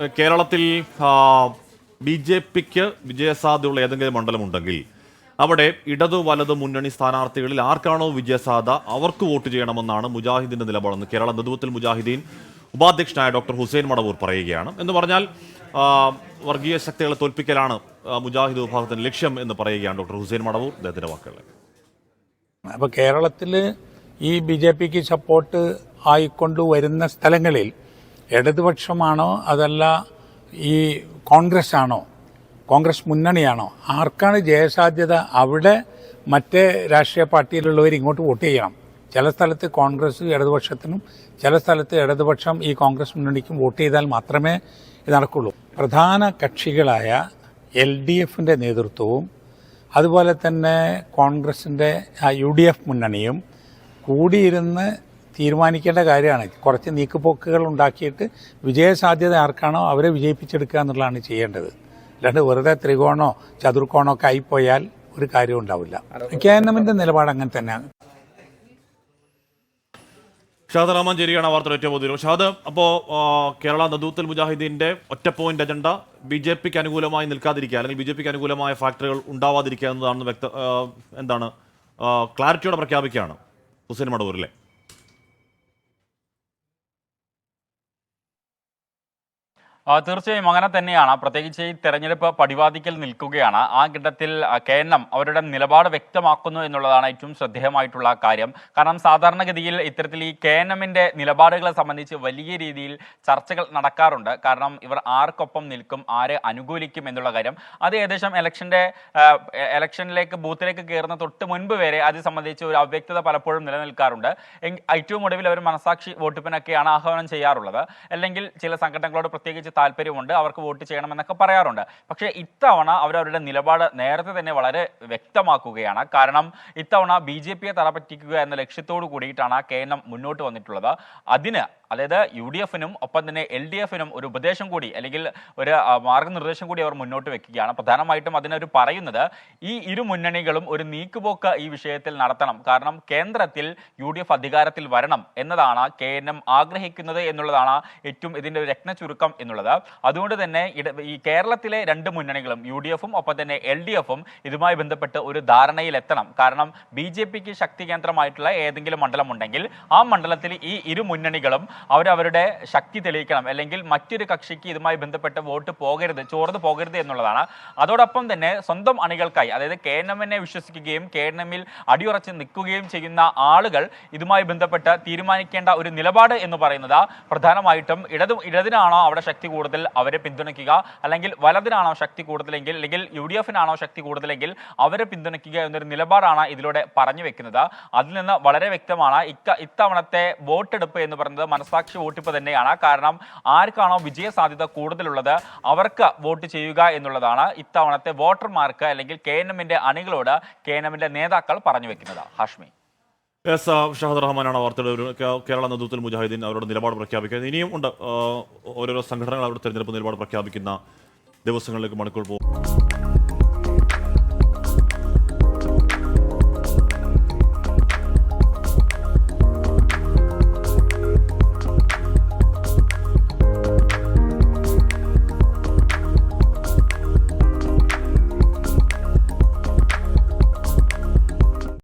കേരളത്തിൽ B J പിക്ക് വിജയസാധ്യതയുള്ള ഏതെങ്കിലും മണ്ഡലമുണ്ടെങ്കിൽ അവിടെ ഇടതു വലതു മുന്നണി സ്ഥാനാർത്ഥികളിൽ ആർക്കാണോ വിജയസാധ്യത അവർക്ക് വോട്ട് ചെയ്യണമെന്നാണ് മുജാഹിദിന്റെ നിലപാടെന്ന് കേരള നേതൃത്വത്തിൽ മുജാഹിദീൻ ഉപാധ്യക്ഷനായ ഡോക്ടർ ഹുസൈൻ മടവൂർ പറയുകയാണ്. എന്ന് പറഞ്ഞാൽ വർഗീയ ശക്തികളെ തോൽപ്പിക്കലാണ് മുജാഹിദ് വിഭാഗത്തിന്റെ ലക്ഷ്യം എന്ന് പറയുകയാണ് ഡോക്ടർ ഹുസൈൻ മടവൂർ. അദ്ദേഹത്തിന്റെ വാക്കുകൾ. അപ്പോൾ കേരളത്തിൽ ഈ ബി ജെ പിക്ക് സപ്പോർട്ട് ആയിക്കൊണ്ടുവരുന്ന സ്ഥലങ്ങളിൽ ഇടതുപക്ഷമാണോ അതല്ല ഈ കോൺഗ്രസ് ആണോ, കോൺഗ്രസ് മുന്നണിയാണോ, ആർക്കാണ് ജയസാധ്യത അവിടെ മറ്റേ രാഷ്ട്രീയ പാർട്ടിയിലുള്ളവർ ഇങ്ങോട്ട് വോട്ട് ചെയ്യണം. ചില സ്ഥലത്ത് കോൺഗ്രസ് ഇടതുപക്ഷത്തിനും ചില സ്ഥലത്ത് ഇടതുപക്ഷം ഈ കോൺഗ്രസ് മുന്നണിക്കും വോട്ട് ചെയ്താൽ മാത്രമേ ഇത് നടക്കുള്ളൂ. പ്രധാന കക്ഷികളായ LDFന്റെ നേതൃത്വവും അതുപോലെ തന്നെ കോൺഗ്രസിൻ്റെ UDF മുന്നണിയും കൂടിയിരുന്ന് തീരുമാനിക്കേണ്ട കാര്യമാണ്. കുറച്ച് നീക്കുപോക്കുകൾ ഉണ്ടാക്കിയിട്ട് വിജയസാധ്യത ആർക്കാണോ അവരെ വിജയിപ്പിച്ചെടുക്കുക എന്നുള്ളതാണ് ചെയ്യേണ്ടത്. അല്ലാണ്ട് വെറുതെ ത്രികോണോ ചതുർക്കോണോ ഒക്കെ ആയിപ്പോയാൽ ഒരു കാര്യവും ഉണ്ടാവില്ല. KNMന്റെ നിലപാട് അങ്ങനെ തന്നെയാണ്. ഷാദ് റഹ്മാൻ ചേരിയാണ് വാർത്തകൾ ഏറ്റവും പുതിയ. ഷാദ്, അപ്പോൾ കേരള നേതൃത്വത്തിൽ മുജാഹിദീന്റെ ഒറ്റ പോയിന്റ് അജണ്ട BJPക്ക് അനുകൂലമായി നിൽക്കാതിരിക്കുക അല്ലെങ്കിൽ BJPക്ക് അനുകൂലമായ ഫാക്ടറുകൾ ഉണ്ടാവാതിരിക്കുക എന്നതാണെന്ന് എന്താണ് ക്ലാരിറ്റിയോടെ പ്രഖ്യാപിക്കുകയാണ് ഹുസൈൻ മടവൂരിലെ. തീർച്ചയായും അങ്ങനെ തന്നെയാണ്. പ്രത്യേകിച്ച് ഈ തെരഞ്ഞെടുപ്പ് പടിവാതിക്കൽ നിൽക്കുകയാണ്. ആ ഘട്ടത്തിൽ KNM അവരുടെ നിലപാട് വ്യക്തമാക്കുന്നു എന്നുള്ളതാണ് ഏറ്റവും ശ്രദ്ധേയമായിട്ടുള്ള കാര്യം. കാരണം സാധാരണഗതിയിൽ ഇത്തരത്തിൽ ഈ KNMന്റെ നിലപാടുകളെ സംബന്ധിച്ച് വലിയ രീതിയിൽ ചർച്ചകൾ നടക്കാറുണ്ട്. കാരണം ഇവർ ആർക്കൊപ്പം നിൽക്കും, ആരെ അനുകൂലിക്കും എന്നുള്ള കാര്യം അത് ഏകദേശം ഇലക്ഷനിലേക്ക് ബൂത്തിലേക്ക് കയറുന്ന തൊട്ട് മുൻപ് വരെ അത് സംബന്ധിച്ച് ഒരു അവ്യക്തത പലപ്പോഴും നിലനിൽക്കാറുണ്ട്. ഏറ്റവും ഒടുവിൽ അവർ മനസാക്ഷി വോട്ടെടുപ്പിനൊക്കെയാണ് ആഹ്വാനം ചെയ്യാറുള്ളത്. അല്ലെങ്കിൽ ചില സംഘടനകളോട് പ്രത്യേകിച്ച് താല്പര്യമുണ്ട്, അവർക്ക് വോട്ട് ചെയ്യണമെന്നൊക്കെ പറയാറുണ്ട്. പക്ഷേ ഇത്തവണ അവരവരുടെ നിലപാട് നേരത്തെ തന്നെ വളരെ വ്യക്തമാക്കുകയാണ്. കാരണം ഇത്തവണ BJPയെ തറപറ്റിക്കുക എന്ന ലക്ഷ്യത്തോടു കൂടിയിട്ടാണ് KNM മുന്നോട്ട് വന്നിട്ടുള്ളത്. അതിന് അതായത് UDFനും ഒപ്പം തന്നെ LDFനും ഒരു ഉപദേശം കൂടി അല്ലെങ്കിൽ ഒരു മാർഗനിർദ്ദേശം കൂടി അവർ മുന്നോട്ട് വെക്കുകയാണ്. പ്രധാനമായിട്ടും അതിനൊരു പറയുന്നത് ഈ ഇരു മുന്നണികളും ഒരു നീക്കുപോക്ക് ഈ വിഷയത്തിൽ നടത്തണം. കാരണം കേന്ദ്രത്തിൽ UDF അധികാരത്തിൽ വരണം എന്നതാണ് KNM ആഗ്രഹിക്കുന്നത് എന്നുള്ളതാണ് ഏറ്റവും ഇതിൻ്റെ ഒരു രത്ന ചുരുക്കം എന്നുള്ളത്. അതുകൊണ്ട് തന്നെ ഈ കേരളത്തിലെ രണ്ട് മുന്നണികളും UDFും ഒപ്പം തന്നെ LDFും ഇതുമായി ബന്ധപ്പെട്ട് ഒരു ധാരണയിലെത്തണം. കാരണം BJPക്ക് ശക്തി കേന്ദ്രമായിട്ടുള്ള ഏതെങ്കിലും മണ്ഡലം ഉണ്ടെങ്കിൽ ആ മണ്ഡലത്തിൽ ഈ ഇരു മുന്നണികളും അവരവരുടെ ശക്തി തെളിയിക്കണം. അല്ലെങ്കിൽ മറ്റൊരു കക്ഷിക്ക് ഇതുമായി ബന്ധപ്പെട്ട് വോട്ട് പോകരുത്, ചോർന്ന് പോകരുത് എന്നുള്ളതാണ്. അതോടൊപ്പം തന്നെ സ്വന്തം അണികൾക്കായി, അതായത് KNMനെ വിശ്വസിക്കുകയും KNMൽ അടിയുറച്ച് നിൽക്കുകയും ചെയ്യുന്ന ആളുകൾ ഇതുമായി ബന്ധപ്പെട്ട് തീരുമാനിക്കേണ്ട ഒരു നിലപാട് എന്ന് പറയുന്നത് പ്രധാനമായിട്ടും ഇടതിനാണോ അവിടെ ശക്തി കൂടുതൽ അവരെ പിന്തുണയ്ക്കുക, അല്ലെങ്കിൽ വലതിനാണോ ശക്തി കൂടുതലെങ്കിൽ, അല്ലെങ്കിൽ UDFനാണോ ശക്തി കൂടുതലെങ്കിൽ അവരെ പിന്തുണയ്ക്കുക എന്നൊരു നിലപാടാണ് ഇതിലൂടെ പറഞ്ഞു വെക്കുന്നത്. അതിൽ നിന്ന് വളരെ വ്യക്തമാണ് ഇത്തവണത്തെ വോട്ടെടുപ്പ് എന്ന് പറയുന്നത് മനസാക്ഷി വോട്ടിപ്പ് തന്നെയാണ്. കാരണം ആർക്കാണോ വിജയ സാധ്യത കൂടുതലുള്ളത് അവർക്ക് വോട്ട് ചെയ്യുക എന്നുള്ളതാണ് ഇത്തവണത്തെ വോട്ടർമാർക്ക് അല്ലെങ്കിൽ KNMന്റെ അണികളോട് KNMന്റെ നേതാക്കൾ പറഞ്ഞു വെക്കുന്നത്. ഹാഷ്മി. ഷാദ് റഹ്മാനാണ് വാർത്തയുടെ കേരള നേതൃത്വത്തിൽ മുജാഹിദീൻ അവരുടെ നിലപാട് പ്രഖ്യാപിക്കുന്നത്. ഇനിയും ഉണ്ട് ഓരോരോ സംഘടനകൾ അവരുടെ തെരഞ്ഞെടുപ്പ് നിലപാട് പ്രഖ്യാപിക്കുന്ന ദിവസങ്ങളിലേക്ക് മണിക്കൂർ പോകും.